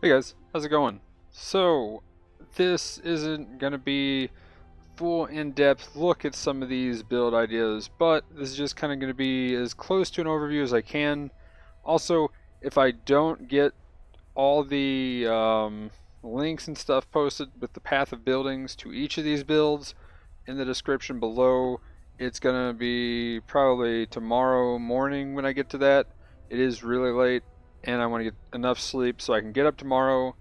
Hey guys, how's it going? So, this isn't going to be full in-depth look at some of these build ideas, but this is just kind of going to be as close to an overview as I can. Also, if I don't get all the links and stuff posted with the path of buildings to each of these builds in the description below, it's going to be probably tomorrow morning when I get to that. It is really late and I want to get enough sleep so I can get up tomorrow,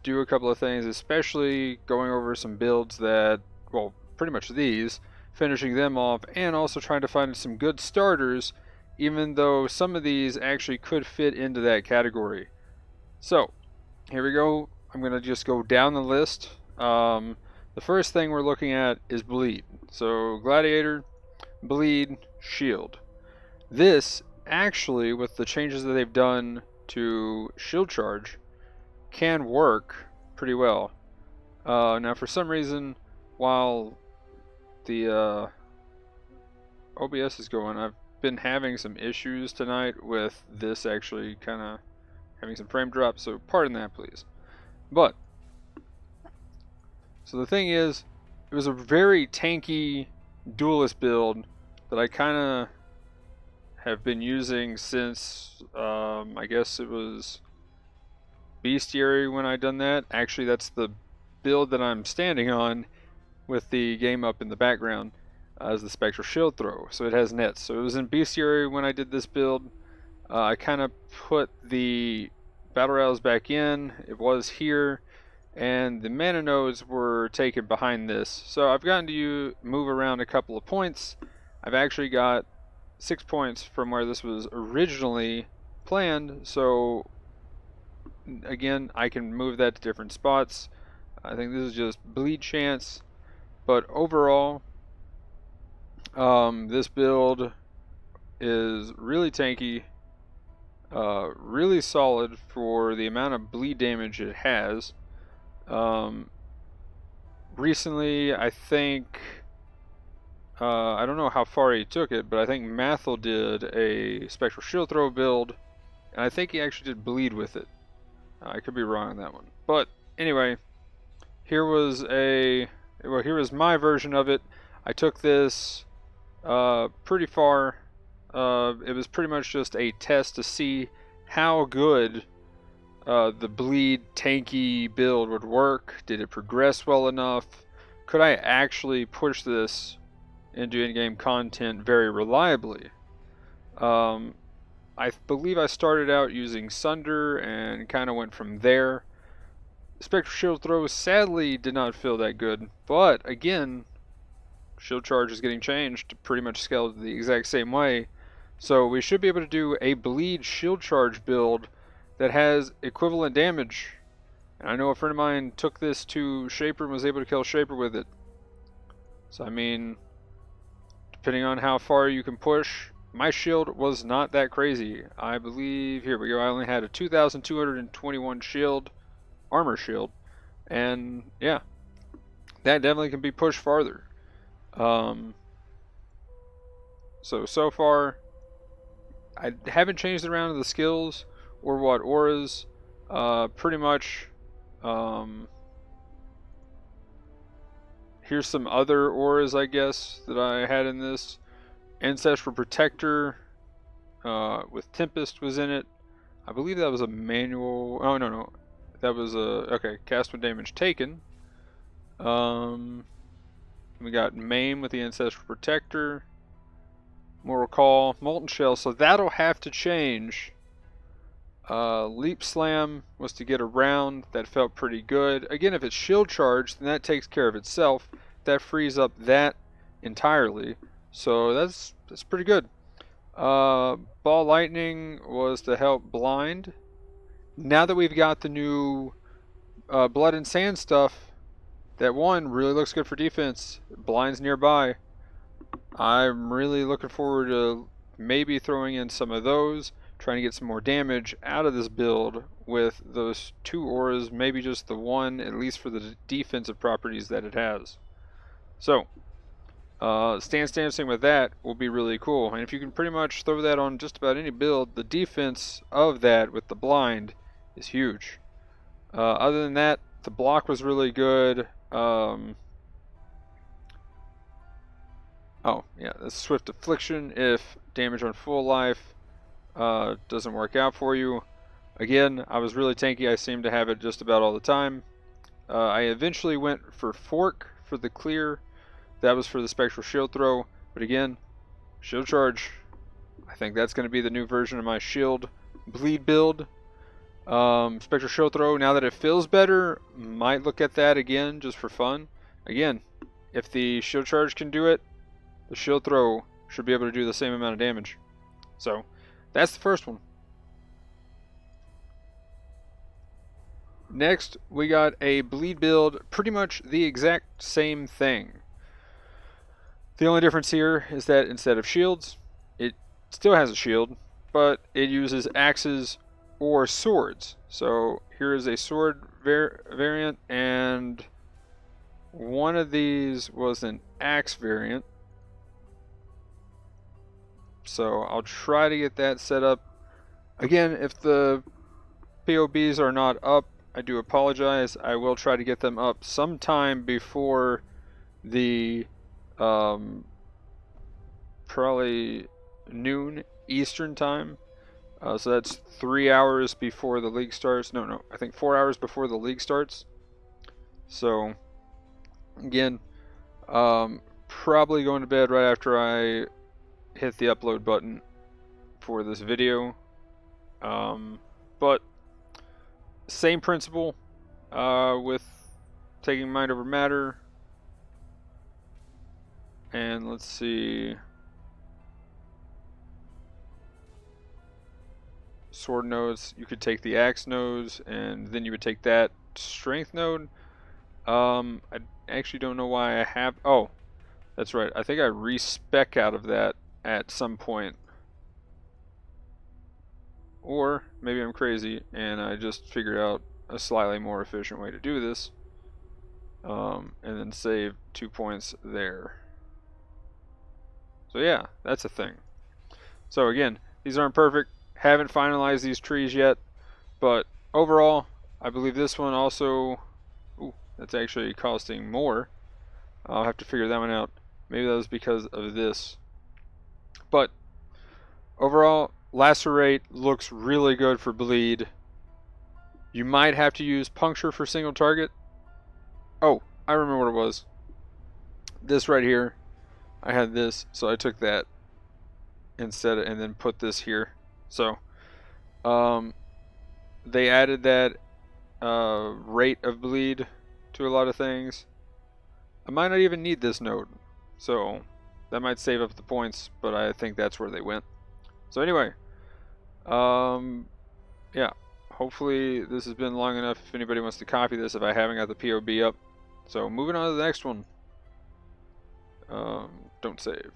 do a couple of things, especially going over some builds that, well, pretty much these, finishing them off, and also trying to find some good starters, even though some of these actually could fit into that category. So, here we go. I'm going to just go down the list. The first thing we're looking at is Bleed. So, Gladiator, Bleed, Shield. This, actually, with the changes that they've done to Shield Charge, can work pretty well. Now, for some reason, while the OBS is going, I've been having some issues tonight with this actually kind of having some frame drops, so pardon that, please. But, so the thing is, it was a very tanky duelist build that I kind of have been using since, I guess it was Bestiary when I done that. Actually, that's the build that I'm standing on with the game up in the background as the Spectral Shield throw. So it has nets. So it was in Bestiary when I did this build. I kind of put the battle rails back in. It was here. And the mana nodes were taken behind this. So I've gotten to move around a couple of points. I've actually got 6 points from where this was originally planned. So again, I can move that to different spots. I think this is just bleed chance, but overall, this build is really tanky, really solid for the amount of bleed damage it has. Recently, I think, I don't know how far he took it, but I think Mathel did a Spectral Shield Throw build, and I think he actually did bleed with it. I could be wrong on that one. But anyway, here was my version of it. I took this pretty far. It was pretty much just a test to see how good the bleed tanky build would work. Did it progress well enough? Could I actually push this into in-game content very reliably? I believe I started out using Sunder and kind of went from there. Spectral Shield Throw sadly did not feel that good, but again, Shield Charge is getting changed to pretty much scale the exact same way. So we should be able to do a Bleed Shield Charge build that has equivalent damage. And I know a friend of mine took this to Shaper and was able to kill Shaper with it. So I mean, depending on how far you can push, my shield was not that crazy. I believe, here we go, I only had a 2,221 shield, armor shield, and yeah, that definitely can be pushed farther. So far, I haven't changed around the skills or what auras. Pretty much, here's some other auras, I guess, that I had in this. Ancestral Protector with Tempest was in it. I believe that was a manual. Oh, no. That was a. Okay, cast when damage taken. We got Maim with the Ancestral Protector. Mortal Call, Molten Shell. So that'll have to change. Leap Slam was to get around. That felt pretty good. Again, if it's shield charged, then that takes care of itself. That frees up that entirely. So that's pretty good. Ball Lightning was to help blind. Now that we've got the new Blood and Sand stuff, that one really looks good for defense. Blind's nearby. I'm really looking forward to maybe throwing in some of those, trying to get some more damage out of this build with those two auras, maybe just the one, at least for the defensive properties that it has. So, Stance Dancing with that will be really cool. And if you can pretty much throw that on just about any build, the defense of that with the blind is huge. Other than that, the block was really good. Oh, yeah, the Swift Affliction, if damage on full life doesn't work out for you. Again, I was really tanky. I seemed to have it just about all the time. I eventually went for Fork for the clear. That was for the Spectral Shield throw. But again, Shield Charge. I think that's going to be the new version of my Shield Bleed build. Spectral Shield throw, now that it feels better, might look at that again just for fun. Again, if the Shield Charge can do it, the Shield throw should be able to do the same amount of damage. So, that's the first one. Next, we got a Bleed build, pretty much the exact same thing. The only difference here is that instead of shields, it still has a shield, but it uses axes or swords. So here is a sword variant, and one of these was an axe variant. So I'll try to get that set up. Again, if the POBs are not up, I do apologize. I will try to get them up sometime before the probably noon Eastern time. So that's 3 hours before the league starts. No, I think 4 hours before the league starts. So again, probably going to bed right after I hit the upload button for this video. But same principle with taking mind over matter. And let's see, sword nodes, you could take the axe nodes and then you would take that strength node. I actually don't know why I have, oh, that's right, I think I respec out of that at some point. Or maybe I'm crazy and I just figured out a slightly more efficient way to do this. And then save 2 points there. So yeah, that's a thing. So again, these aren't perfect. Haven't finalized these trees yet. But overall, I believe this one also... Ooh, that's actually costing more. I'll have to figure that one out. Maybe that was because of this. But overall, Lacerate looks really good for bleed. You might have to use Puncture for single target. Oh, I remember what it was. This right here. I had this, so I took that instead and then put this here. So they added that rate of bleed to a lot of things. I might not even need this node, so that might save up the points, but I think that's where they went. So anyway, yeah, hopefully this has been long enough if anybody wants to copy this if I haven't got the POB up. So moving on to the next one. Don't save.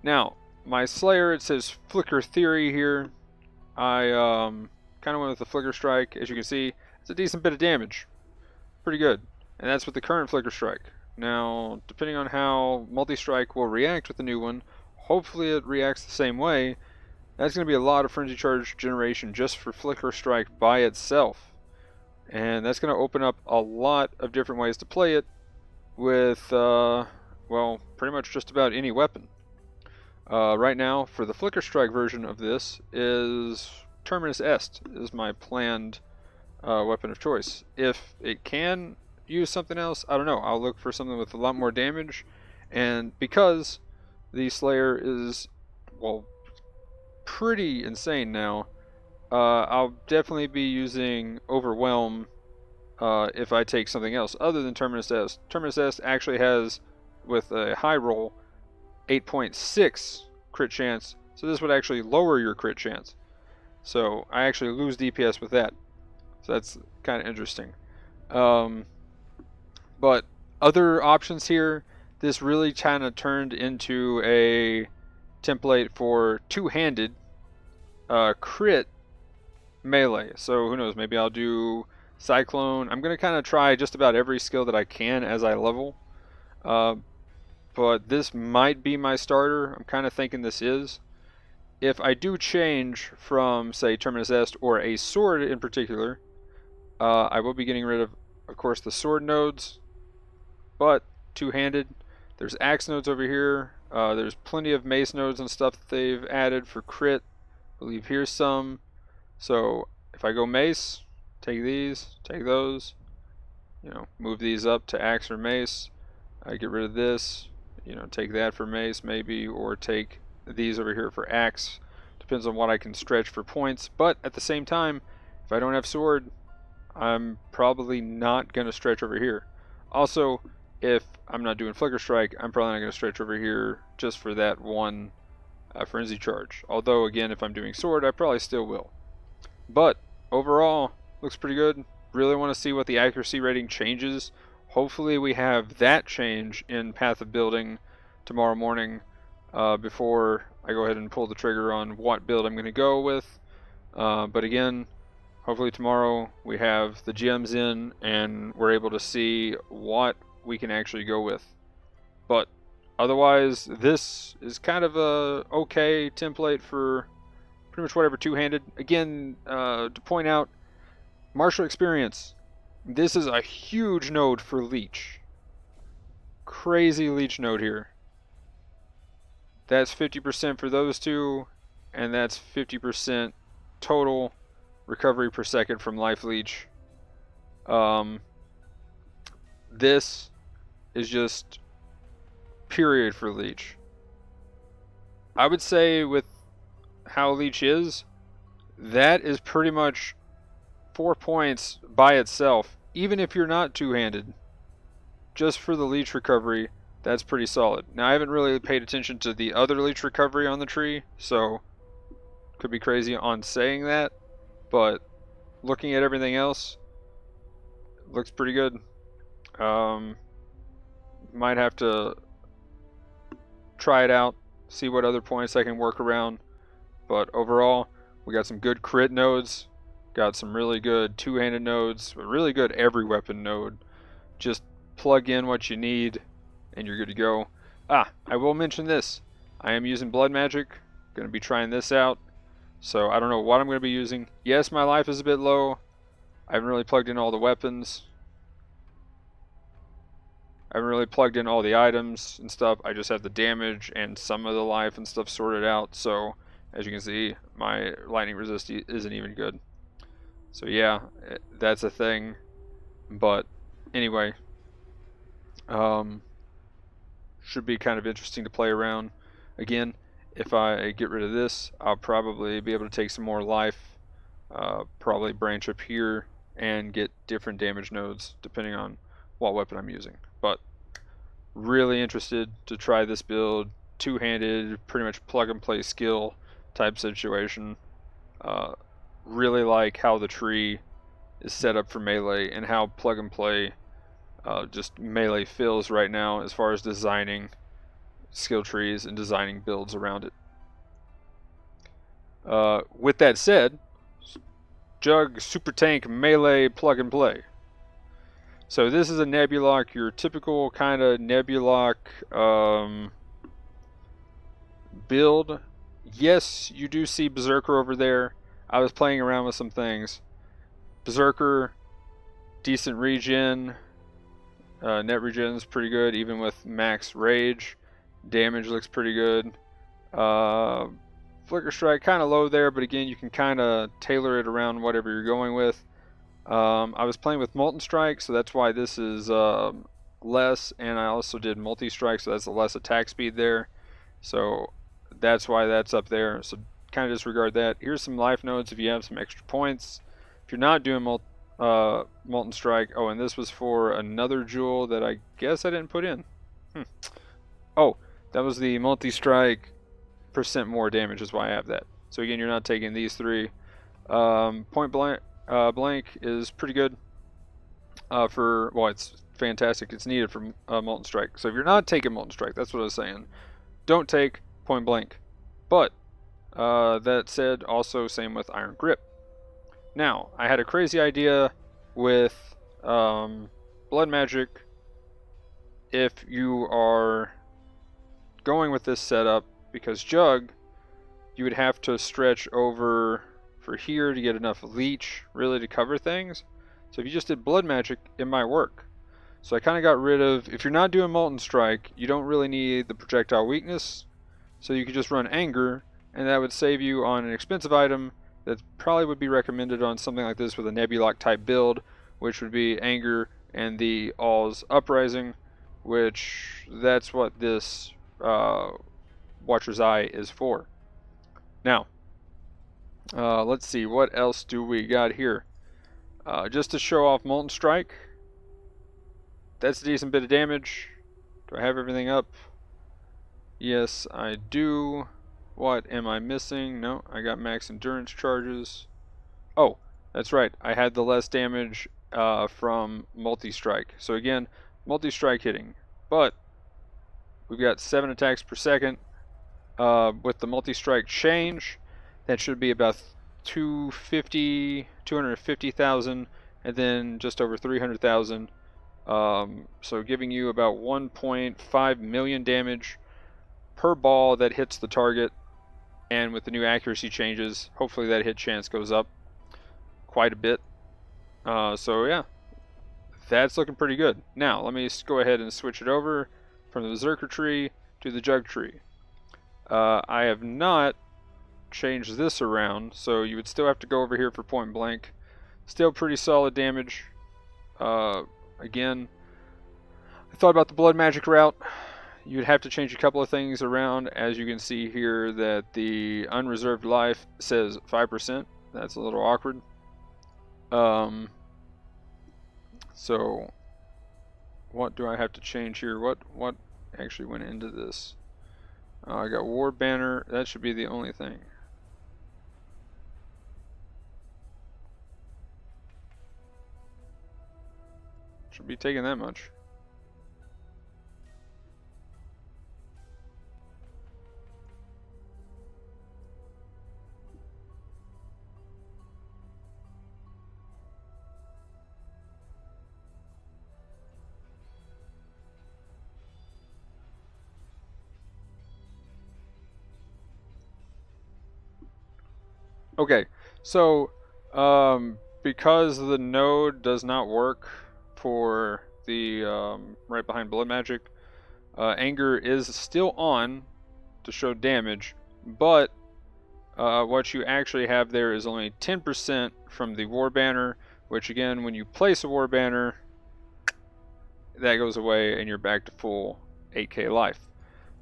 Now, my Slayer, it says Flicker Theory here. I kind of went with the Flicker Strike. As you can see, it's a decent bit of damage. Pretty good. And that's with the current Flicker Strike. Now, depending on how Multi-Strike will react with the new one, hopefully it reacts the same way. That's going to be a lot of Frenzy Charge generation just for Flicker Strike by itself. And that's going to open up a lot of different ways to play it with, well, pretty much just about any weapon. Right now, for the Flicker Strike version of this, is Terminus Est is my planned weapon of choice. If it can use something else, I don't know. I'll look for something with a lot more damage. And because the Slayer is, well, pretty insane now, I'll definitely be using Overwhelm if I take something else other than Terminus Est. Terminus Est actually has, with a high roll, 8.6 crit chance, so this would actually lower your crit chance. So I actually lose DPS with that. So that's kind of interesting. But other options here, this really kind of turned into a template for two-handed crit melee. So who knows, maybe I'll do Cyclone. I'm going to kind of try just about every skill that I can as I level. But this might be my starter. I'm kind of thinking this is. If I do change from, say, Terminus Est or a sword in particular, I will be getting rid of course, the sword nodes, but two-handed. There's axe nodes over here. There's plenty of mace nodes and stuff that they've added for crit. I believe here's some. So if I go mace, take these, take those, move these up to axe or mace. I get rid of this, take that for mace maybe, or take these over here for axe. Depends on what I can stretch for points. But at the same time, if I don't have sword, I'm probably not going to stretch over here. Also, if I'm not doing Flicker Strike, I'm probably not going to stretch over here just for that one Frenzy Charge. Although, again, if I'm doing Sword, I probably still will. But, overall, looks pretty good. Really want to see what the accuracy rating changes. Hopefully we have that change in Path of Building tomorrow morning before I go ahead and pull the trigger on what build I'm going to go with. But again, hopefully tomorrow we have the gems in and we're able to see what we can actually go with. But otherwise, this is kind of a okay template for pretty much whatever two-handed. Again, to point out, martial experience. This is a huge node for leech. Crazy leech node here. That's 50% for those two, and that's 50% total recovery per second from life leech. This is just period for leech. I would say with how leech is, that is pretty much 4 points by itself, even if you're not two-handed. Just for the leech recovery, that's pretty solid. Now, I haven't really paid attention to the other leech recovery on the tree, so could be crazy on saying that, but looking at everything else, looks pretty good. Might have to try it out, see what other points I can work around, but overall, we got some good crit nodes, got some really good two-handed nodes, a really good every weapon node. Just plug in what you need and you're good to go. I will mention this. I am using blood magic. Going to be trying this out. So I don't know what I'm going to be using. Yes, my life is a bit low. I haven't really plugged in all the weapons. I haven't really plugged in all the items and stuff. I just have the damage and some of the life and stuff sorted out. So as you can see, my lightning resist isn't even good. So yeah, that's a thing. But anyway, should be kind of interesting to play around. Again, if I get rid of this, I'll probably be able to take some more life, probably branch up here and get different damage nodes depending on what weapon I'm using. But really interested to try this build, two-handed, pretty much plug and play skill type situation. Really like how the tree is set up for melee and how plug and play just melee feels right now as far as designing skill trees and designing builds around it. With that said, Jug Super Tank Melee Plug and Play. So this is a Nebulok, your typical kind of Nebulok build. Yes, you do see Berserker over there. I was playing around with some things. Berserker, decent regen. Net regen is pretty good, even with max rage. Damage looks pretty good. Flicker Strike kind of low there, but again, you can kind of tailor it around whatever you're going with. I was playing with Molten Strike, so that's why this is less, and I also did Multi-Strike, so that's a less attack speed there. So that's why that's up there. So kind of disregard that. Here's some life nodes if you have some extra points. If you're not doing Molten Strike, oh, and this was for another jewel that I guess I didn't put in. Oh, that was the Multi-Strike % more damage is why I have that. So again, you're not taking these three. Point blank is pretty good for, well, it's fantastic. It's needed for Molten Strike. So if you're not taking Molten Strike, that's what I was saying, don't take point blank. But that said, also same with Iron Grip. Now, I had a crazy idea with Blood Magic. If you are going with this setup, because Jug, you would have to stretch over for here to get enough leech really to cover things. So if you just did Blood Magic, it might work. So I kind of got rid of, if you're not doing Molten Strike, you don't really need the projectile weakness. So you could just run Anger, and that would save you on an expensive item that probably would be recommended on something like this with a Nebulock type build, which would be Anger and the All's Uprising, which that's what this Watcher's Eye is for. Now, let's see, what else do we got here? Just to show off Molten Strike, that's a decent bit of damage. Do I have everything up? Yes, I do. What am I missing? No, I got max endurance charges. Oh, that's right. I had the less damage from multi-strike. So again, multi-strike hitting. But we've got 7 attacks per second. With the multi-strike change, that should be about 250,000, and then just over 300,000. So giving you about 1.5 million damage per ball that hits the target, and with the new accuracy changes, hopefully that hit chance goes up quite a bit. So yeah, that's looking pretty good. Now let me go ahead and switch it over from the Berserker tree to the Jug tree. I have not changed this around, so you would still have to go over here for point blank. Still pretty solid damage. Again, I thought about the Blood Magic route. You'd have to change a couple of things around. As you can see here that the unreserved life says 5%. That's a little awkward. So what do I have to change here? What actually went into this? I got War Banner. That should be the only thing. Should be taking that much. Okay, so because the node does not work for the right behind Blood Magic, Anger is still on to show damage, but what you actually have there is only 10% from the War Banner, which again, when you place a War Banner, that goes away and you're back to full 8k life.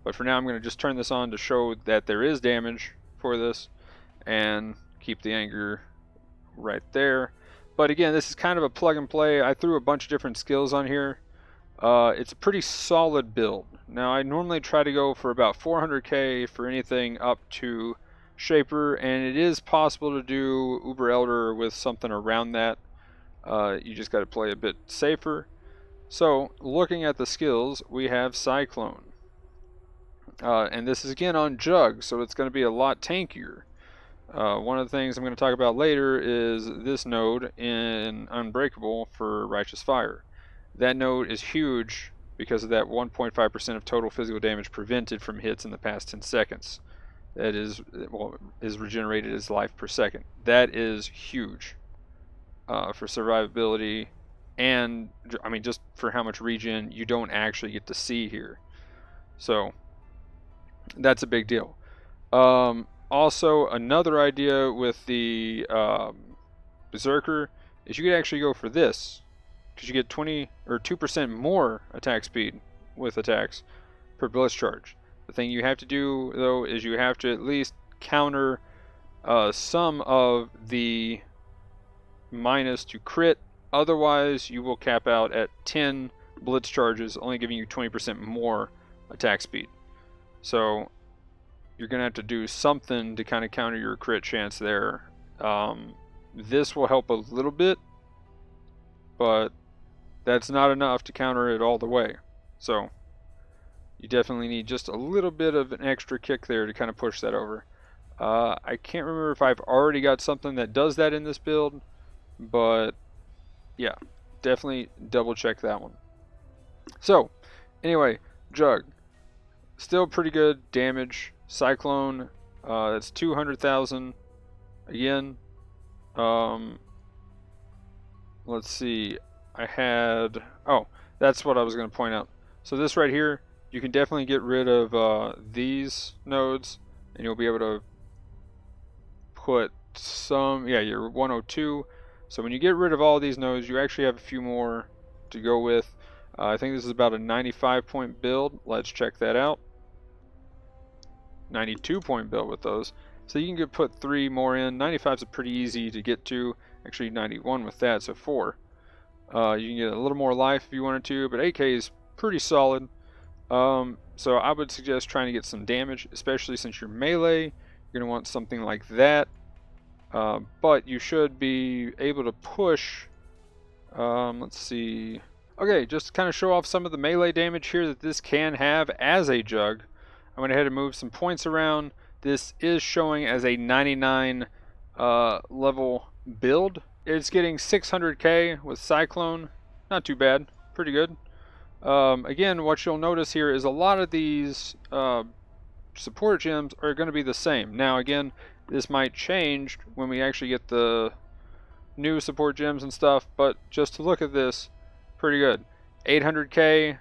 But for now, I'm going to just turn this on to show that there is damage for this, and keep the Anger right there. But again, this is kind of a plug and play. I threw a bunch of different skills on here. It's a pretty solid build. Now I normally try to go for about 400k for anything up to Shaper, and it is possible to do Uber Elder with something around that. You just got to play a bit safer. So looking at the skills, we have Cyclone. And this is again on Jug, so it's going to be a lot tankier. One of the things I'm going to talk about later is this node in Unbreakable for Righteous Fire. That node is huge because of that 1.5% of total physical damage prevented from hits in the past 10 seconds. That is regenerated as life per second. That is huge for survivability, and I mean just for how much regen you don't actually get to see here. So that's a big deal. Also, another idea with the Berserker is you could actually go for this, because you get 20 or 2% more attack speed with attacks per blitz charge. The thing you have to do though is you have to at least counter some of the minus to crit. Otherwise, you will cap out at 10 blitz charges, only giving you 20% more attack speed. So you're going to have to do something to kind of counter your crit chance there. This will help a little bit, but that's not enough to counter it all the way. So you definitely need just a little bit of an extra kick there to kind of push that over. I can't remember if I've already got something that does that in this build, but yeah, definitely double check that one. So anyway, Jug, still pretty good damage. Cyclone, that's 200,000 again. let's see, I had, oh, that's what I was going to point out. So this right here, you can definitely get rid of these nodes, and you'll be able to put some, yeah, your 102. So when you get rid of all these nodes, you actually have a few more to go with. I think this is about a 95 point build. Let's check that out. 92 point build with those. So you can put 3 more in. 95 is pretty easy to get to. Actually 91 with that, so 4. You can get a little more life if you wanted to, but 8k is pretty solid. So I would suggest trying to get some damage, especially since you're melee. You're going to want something like that. But you should be able to push. Let's see. Okay, just to kind of show off some of the melee damage here that this can have as a jug. I went ahead and moved some points around. This is showing as a 99 level build. It's getting 600k with Cyclone. Not too bad. Pretty good. Again, what you'll notice here is a lot of these support gems are going to be the same. Now, again, this might change when we actually get the new support gems and stuff, but just to look at this, pretty good. 800k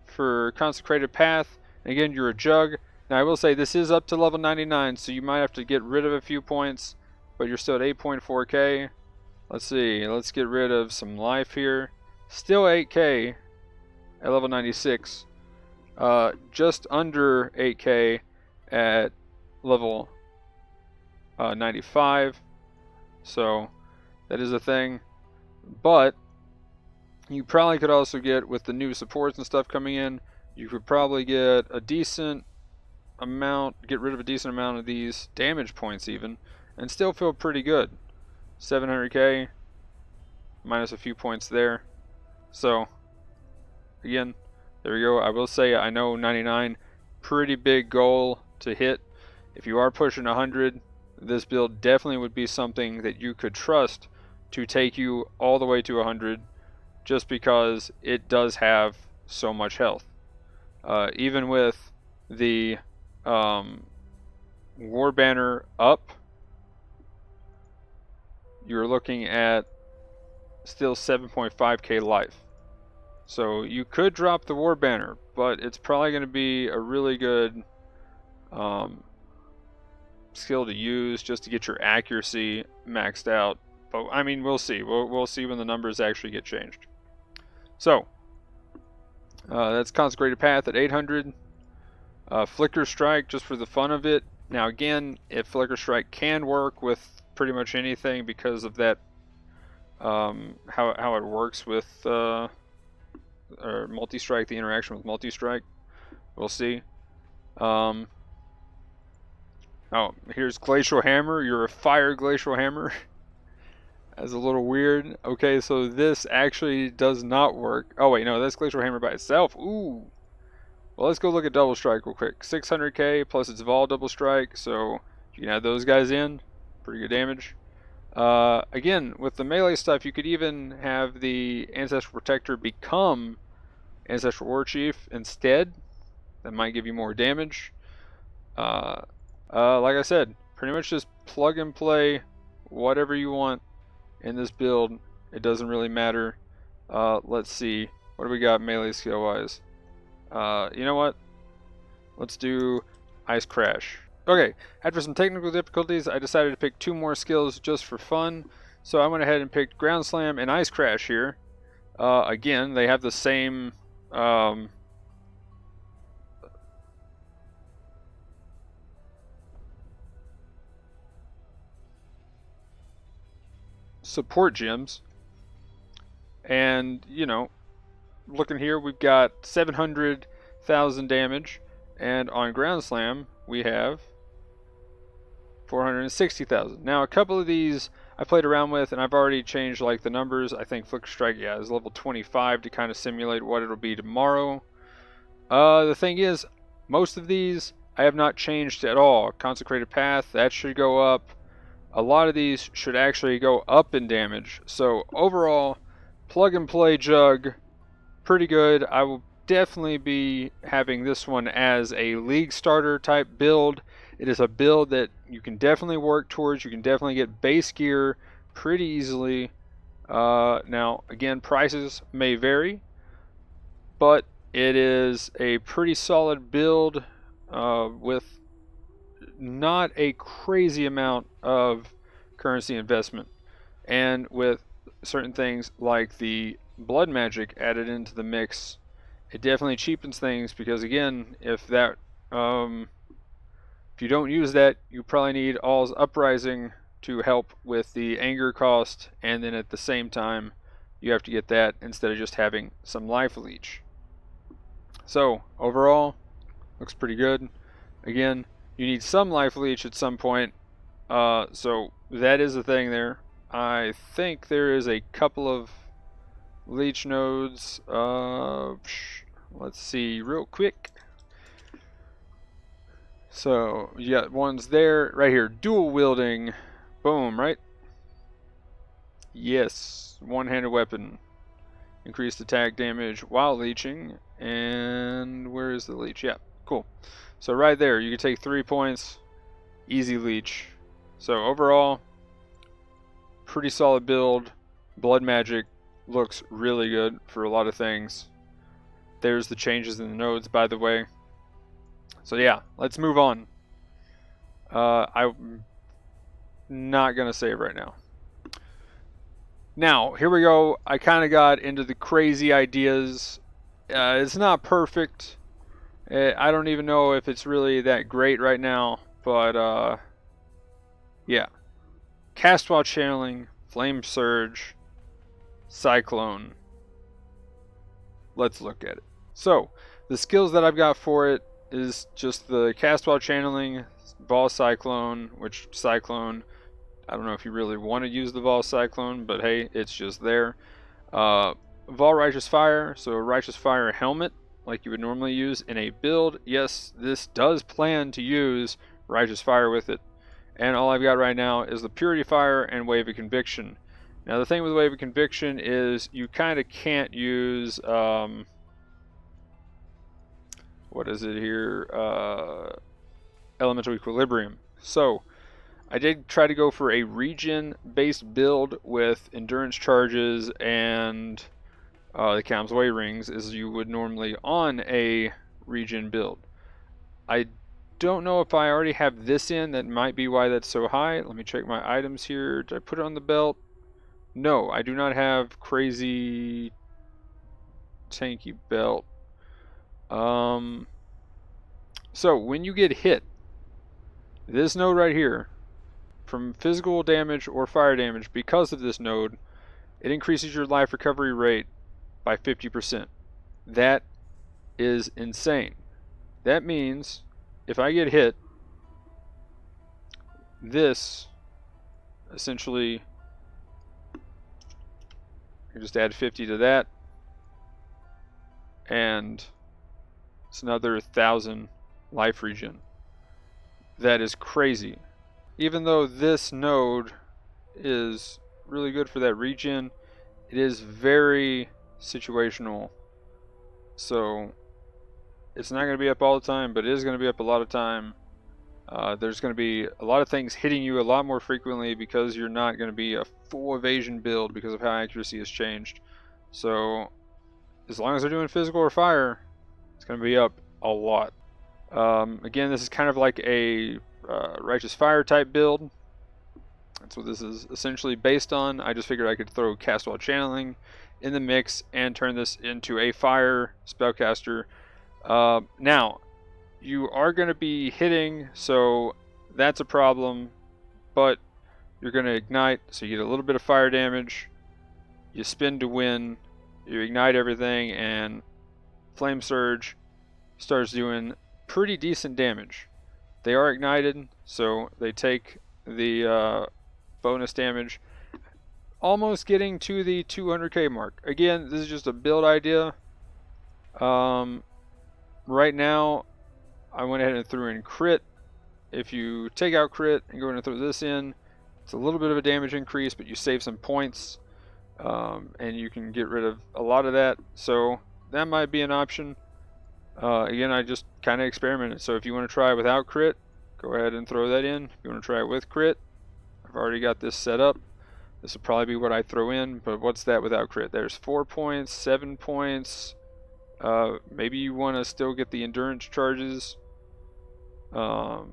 for Consecrated Path. Again, you're a jug. Now, I will say this is up to level 99, so you might have to get rid of a few points, but you're still at 8.4k. Let's see, let's get rid of some life here. Still 8k at level 96. Just under 8k at level 95. So that is a thing. But you probably could also get, with the new supports and stuff coming in, you could probably get a decent amount, get rid of a decent amount of these damage points even, and still feel pretty good. 700k minus a few points there. So again, there we go. I will say, I know 99, pretty big goal to hit. If you are pushing 100, this build definitely would be something that you could trust to take you all the way to 100, just because it does have so much health. Even with the War Banner up, you're looking at still 7.5k life. So you could drop the War Banner, but it's probably going to be a really good skill to use just to get your accuracy maxed out. But I mean, we'll see. We'll see when the numbers actually get changed. So that's Consecrated Path at 800. Flicker Strike, just for the fun of it. Now again, if Flicker Strike can work with pretty much anything because of that, how it works with or multi-strike, the interaction with multi-strike, we'll see. Oh, here's Glacial Hammer. You're a fire Glacial Hammer. That's a little weird. Okay, so this actually does not work. Oh wait, no, that's Glacial Hammer by itself. Ooh. Well, let's go look at Double Strike real quick. 600k plus it's Vol Double Strike, so you can add those guys in. Pretty good damage. Again, with the melee stuff, you could even have the Ancestral Protector become Ancestral War Chief instead. That might give you more damage. Like I said, pretty much just plug and play whatever you want in this build. It doesn't really matter. Let's see. What do we got melee skill wise? You know what? Let's do Ice Crash. Okay, after some technical difficulties, I decided to pick 2 more skills just for fun. So I went ahead and picked Ground Slam and Ice Crash here. Again, they have the same support gems. And, you know, looking here, we've got 700,000 damage. And on Ground Slam, we have 460,000. Now, a couple of these I played around with, and I've already changed like the numbers. I think Flicker Strike, yeah, is level 25 to kind of simulate what it'll be tomorrow. The thing is, most of these I have not changed at all. Consecrated Path, that should go up. A lot of these should actually go up in damage. So overall, plug and play jug, pretty good. I will definitely be having this one as a league starter type build. It is a build that you can definitely work towards. You can definitely get base gear pretty easily. Now, again, prices may vary, but it is a pretty solid build with not a crazy amount of currency investment, and with certain things like the blood magic added into the mix, it definitely cheapens things, because again, if you don't use that, you probably need All's Uprising to help with the anger cost, and then at the same time you have to get that instead of just having some life leech. So overall, looks pretty good. Again, you need some life leech at some point, so that is the thing there. I think there is a couple of leech nodes. Let's see real quick. So you got ones there, right here, dual wielding, boom, right? Yes, one-handed weapon, increased attack damage while leeching, and where is the leech? Yeah, cool. So right there, you can take 3 points, easy leech. So overall, pretty solid build. Blood magic looks really good for a lot of things. There's the changes in the nodes, by the way. So yeah, let's move on. I'm not going to save right now. Now, here we go. I kind of got into the crazy ideas. It's not perfect. I don't even know if it's really that great right now, but yeah. Cast while channeling, Flame Surge, Cyclone. Let's look at it. So, the skills that I've got for it is just the cast while channeling, Vol Cyclone, which Cyclone, I don't know if you really want to use the Vol Cyclone, but hey, it's just there. Vol Righteous Fire, so a Righteous Fire helmet, like you would normally use in a build. Yes, this does plan to use Righteous Fire with it. And all I've got right now is the Purity Fire and Wave of Conviction. Now the thing with Wave of Conviction is you kind of can't use, what is it here, Elemental Equilibrium. So I did try to go for a regen based build with endurance charges and the Calm's Way rings, as you would normally on a regen build. I don't know if I already have this in. That might be why that's so high. Let me check my items here. Did I put it on the belt? No, I do not have crazy tanky belt. So when you get hit, this node right here, from physical damage or fire damage, because of this node, it increases your life recovery rate by 50%. That is insane. That means if I get hit, this essentially, you just add 50 to that, and it's another 1,000 life regen. That is crazy. Even though this node is really good for that regen, it is very situational. So it's not going to be up all the time, but it is going to be up a lot of time. There's going to be a lot of things hitting you a lot more frequently, because you're not going to be a full evasion build because of how accuracy has changed. So as long as they're doing physical or fire, it's going to be up a lot. Again, this is kind of like a Righteous Fire type build. That's what this is essentially based on. I just figured I could throw Cast While Channeling in the mix and turn this into a fire spellcaster. Now, you are going to be hitting, so that's a problem, but you're going to ignite, so you get a little bit of fire damage. You spin to win, you ignite everything, and Flame Surge starts doing pretty decent damage. They are ignited, so they take the bonus damage, almost getting to the 200k mark. Again, this is just a build idea. Right now, I went ahead and threw in crit. If you take out crit and go ahead and throw this in, it's a little bit of a damage increase, but you save some points, and you can get rid of a lot of that. So that might be an option. Again, I just kind of experimented. So if you want to try without crit, go ahead and throw that in. If you want to try it with crit, I've already got this set up. This will probably be what I throw in, but what's that without crit? There's 4 points, 7 points. Maybe you want to still get the endurance charges. But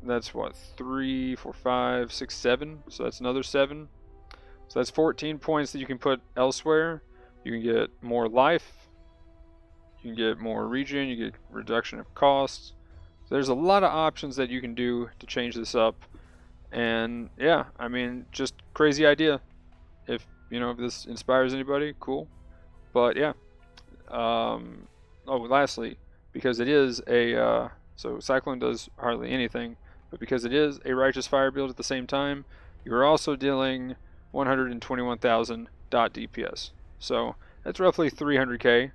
that's what, 3, 4, 5, 6, 7. So that's another 7. So that's 14 points that you can put elsewhere. You can get more life. You can get more regen. You get reduction of costs. So there's a lot of options that you can do to change this up. And yeah, I mean, just crazy idea. If if this inspires anybody, cool. But yeah. Oh, lastly, because it is a so Cyclone does hardly anything, but because it is a Righteous Fire build at the same time, you're also dealing 121,000 dot DPS. So that's roughly 300k.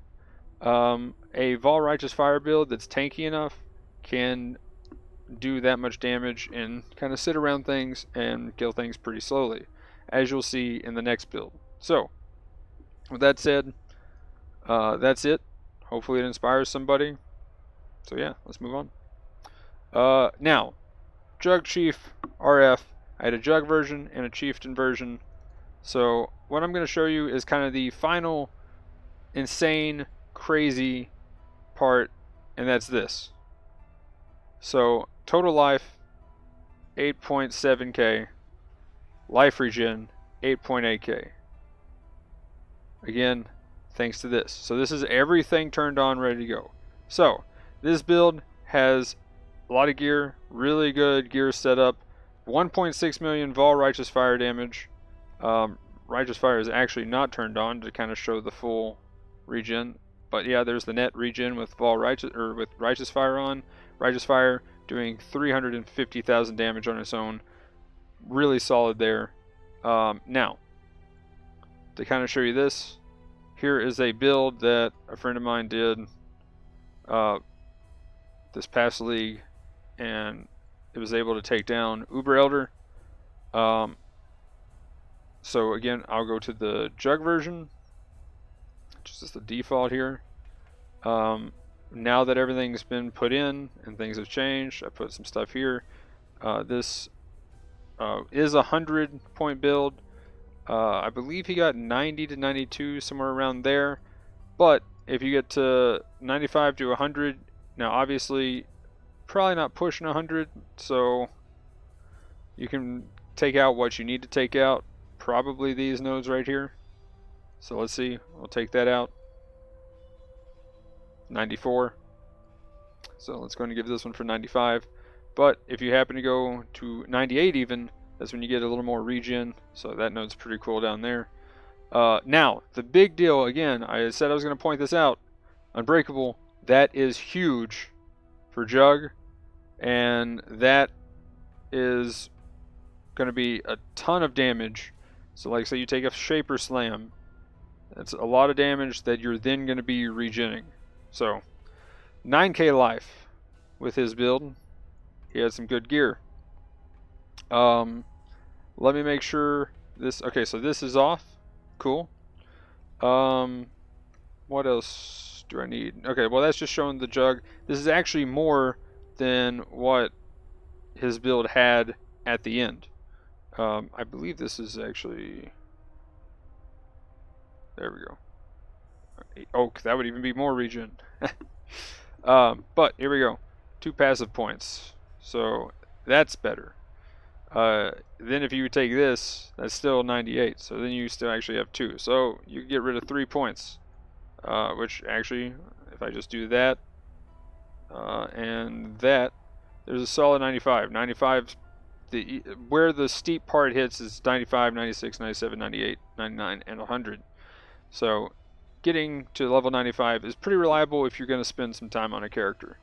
A Vol Righteous Fire build that's tanky enough can do that much damage and kind of sit around things and kill things pretty slowly, as you'll see in the next build. So, with that said, that's it. Hopefully it inspires somebody. So yeah, let's move on. Now, Jug Chief RF. I had a Jug version and a Chieftain version. So what I'm going to show you is kind of the final insane, crazy part, and that's this. So total life 8.7k, life regen 8.8k. Again, thanks to this. So this is everything turned on, ready to go. So this build has a lot of gear, really good gear setup, 1.6 million Vol Righteous Fire damage. Righteous Fire is actually not turned on to kind of show the full regen, but yeah, there's the net regen with with Righteous Fire on. Righteous Fire doing 350,000 damage on its own, really solid there. Now, to kind of show you this, here is a build that a friend of mine did this past league, and it was able to take down Uber Elder. So again, I'll go to the Jug version, which is the default here. Now that everything's been put in and things have changed, I put some stuff here. This is a 100-point build. I believe he got 90 to 92, somewhere around there. But if you get to 95 to 100, now obviously probably not pushing 100, so you can take out what you need to take out. Probably these nodes right here. So let's see, we'll take that out. 94. So let's go and give this one for 95. But if you happen to go to 98 even, that's when you get a little more regen. So that node's pretty cool down there. Now, the big deal, again, I said I was going to point this out. Unbreakable, that is huge for Jug. And that is going to be a ton of damage. So like say you take a Shaper Slam. That's a lot of damage that you're then going to be regenning. So 9k life with his build. He has some good gear. Let me make sure this, okay, so this is off. Cool. What else do I need? Okay, well that's just showing the Jug. This is actually more than what his build had at the end. I believe this is actually, there we go. Oh, that would even be more regen. But here we go. 2 passive points. So that's better. Then if you take this, that's still 98. So then you still actually have 2. So you get rid of 3 points. Which actually, if I just do that and that, there's a solid 95. 95, where the steep part hits is 95, 96, 97, 98, 99, and 100. So getting to level 95 is pretty reliable if you're going to spend some time on a character.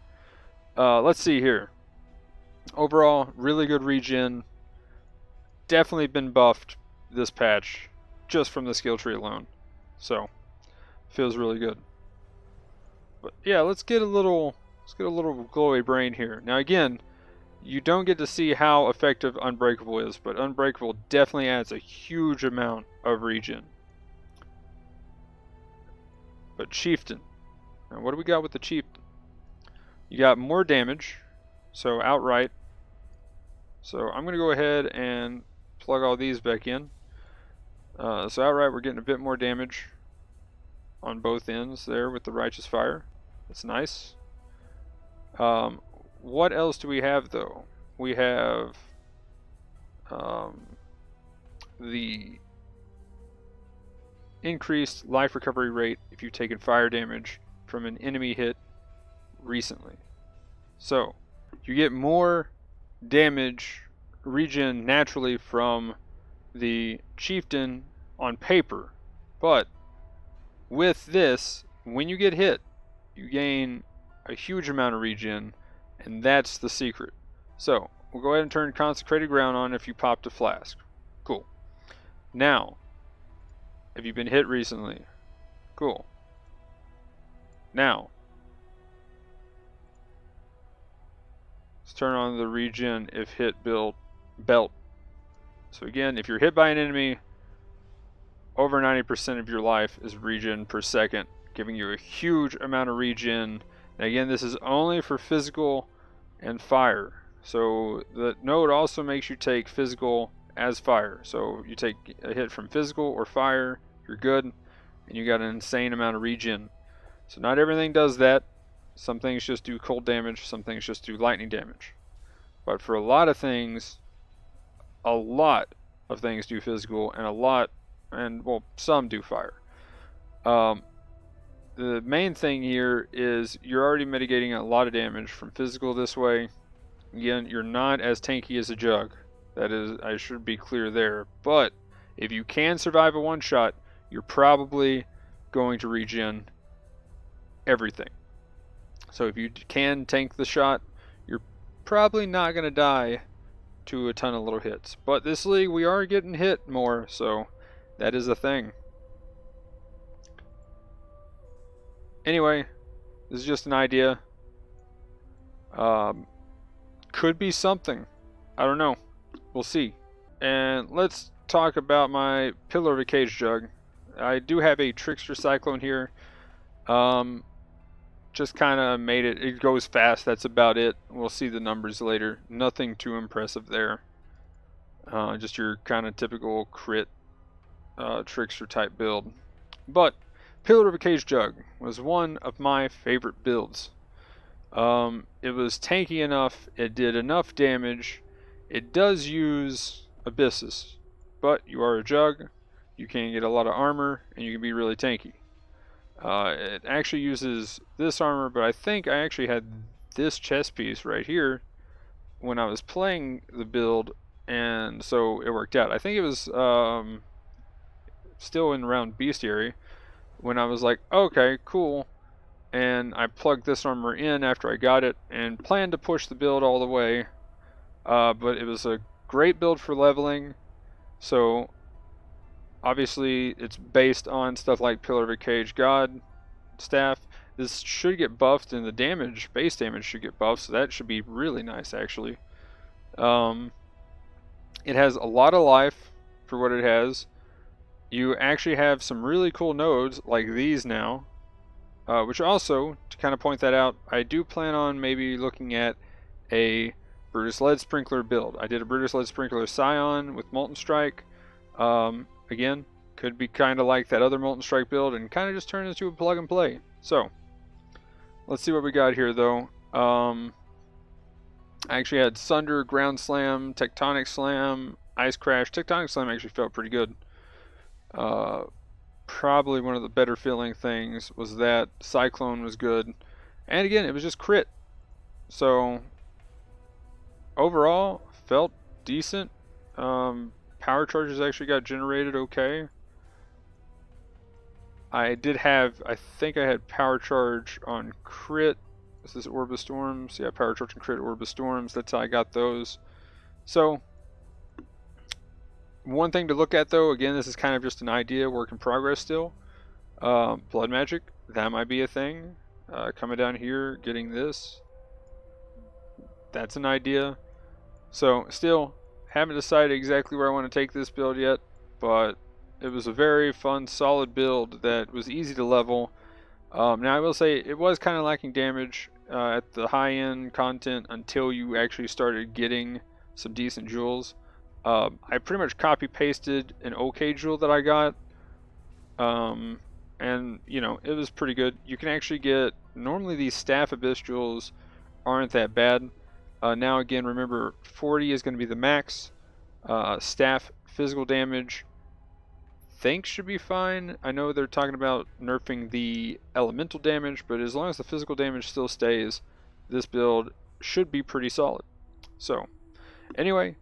Let's see here. Overall, really good regen. Definitely been buffed this patch just from the skill tree alone. So feels really good. But yeah, let's get a little glowy brain here. Now again, you don't get to see how effective Unbreakable is, but Unbreakable definitely adds a huge amount of regen. But Chieftain. Now what do we got with the Chieftain? You got more damage, so outright. So I'm going to go ahead and plug all these back in. So outright we're getting a bit more damage on both ends there with the Righteous Fire. That's nice. What else do we have though? We have the increased life recovery rate if you've taken fire damage from an enemy hit recently. So you get more damage regen naturally from the Chieftain on paper, but with this, when you get hit, you gain a huge amount of regen, and that's the secret. So we'll go ahead and turn Consecrated Ground on if you popped a flask. Cool. Now, have you been hit recently? Cool. Now, let's turn on the regen if hit belt. So again, if you're hit by an enemy, over 90% of your life is regen per second, giving you a huge amount of regen. And again, this is only for physical and fire. So the node also makes you take physical as fire. So you take a hit from physical or fire, you're good, and you got an insane amount of regen. So not everything does that. Some things just do cold damage, some things just do lightning damage. But for a lot of things do physical, and well, some do fire. The main thing here is you're already mitigating a lot of damage from physical this way. Again, you're not as tanky as a Jug. That is, I should be clear there. But if you can survive a one-shot, you're probably going to regen everything. So if you can tank the shot, you're probably not going to die to a ton of little hits. But this league, we are getting hit more, so that is a thing. Anyway, this is just an idea. Could be something. I don't know. We'll see. And let's talk about my Pillar of a Cage Jug. I do have a Trickster Cyclone here. Just kind of made it. It goes fast. That's about it. We'll see the numbers later. Nothing too impressive there. Just your kind of typical crit Trickster type build. But Pillar of a Cage Jug was one of my favorite builds. It was tanky enough. It did enough damage. It does use Abyssus, but you are a Jug. You can get a lot of armor, and you can be really tanky. It actually uses this armor, but I think I actually had this chest piece right here when I was playing the build, and so it worked out. I think it was still in around Bestiary when I was like, okay, cool, and I plugged this armor in after I got it and planned to push the build all the way, but it was a great build for leveling. So obviously it's based on stuff like Pillar of a Cage God staff. This should get buffed, and the damage, base damage, should get buffed, so that should be really nice actually. It has a lot of life for what it has. You actually have some really cool nodes like these now, which also, to kind of point that out, I do plan on maybe looking at a Brutus Lead Sprinkler build. I did a Brutus Lead Sprinkler Scion with Molten Strike. Again, could be kind of like that other Molten Strike build and kind of just turn into a plug and play. So, let's see what we got here though. I actually had Sunder, Ground Slam, Tectonic Slam, Ice Crash. Tectonic Slam actually felt pretty good. Probably one of the better feeling things was that Cyclone was good. And again, it was just crit. So, overall, felt decent. Power charges actually got generated okay. I think I had power charge on crit. This is Orb of Storms. Yeah, power charge and crit Orb of Storms. That's how I got those. So, one thing to look at though, again, this is kind of just an idea, work in progress still. Blood Magic, that might be a thing. Coming down here, getting this. That's an idea. So, still, haven't decided exactly where I want to take this build yet, but it was a very fun, solid build that was easy to level. Now I will say it was kind of lacking damage at the high-end content until you actually started getting some decent jewels. I pretty much copy pasted an OK jewel that I got, and you know, it was pretty good. You can actually get, normally these staff abyss jewels aren't that bad. Now again, remember 40 is going to be the max. Staff physical damage think should be fine. I know they're talking about nerfing the elemental damage, but as long as the physical damage still stays, this build should be pretty solid. So anyway,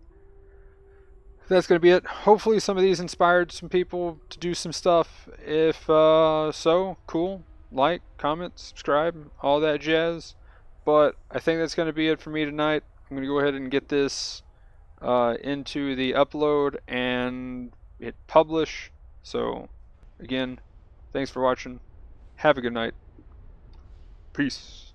that's going to be it. Hopefully some of these inspired some people to do some stuff. If so, cool. Like, comment, subscribe, all that jazz. But I think that's going to be it for me tonight. I'm going to go ahead and get this into the upload and hit publish. So again, thanks for watching. Have a good night. Peace.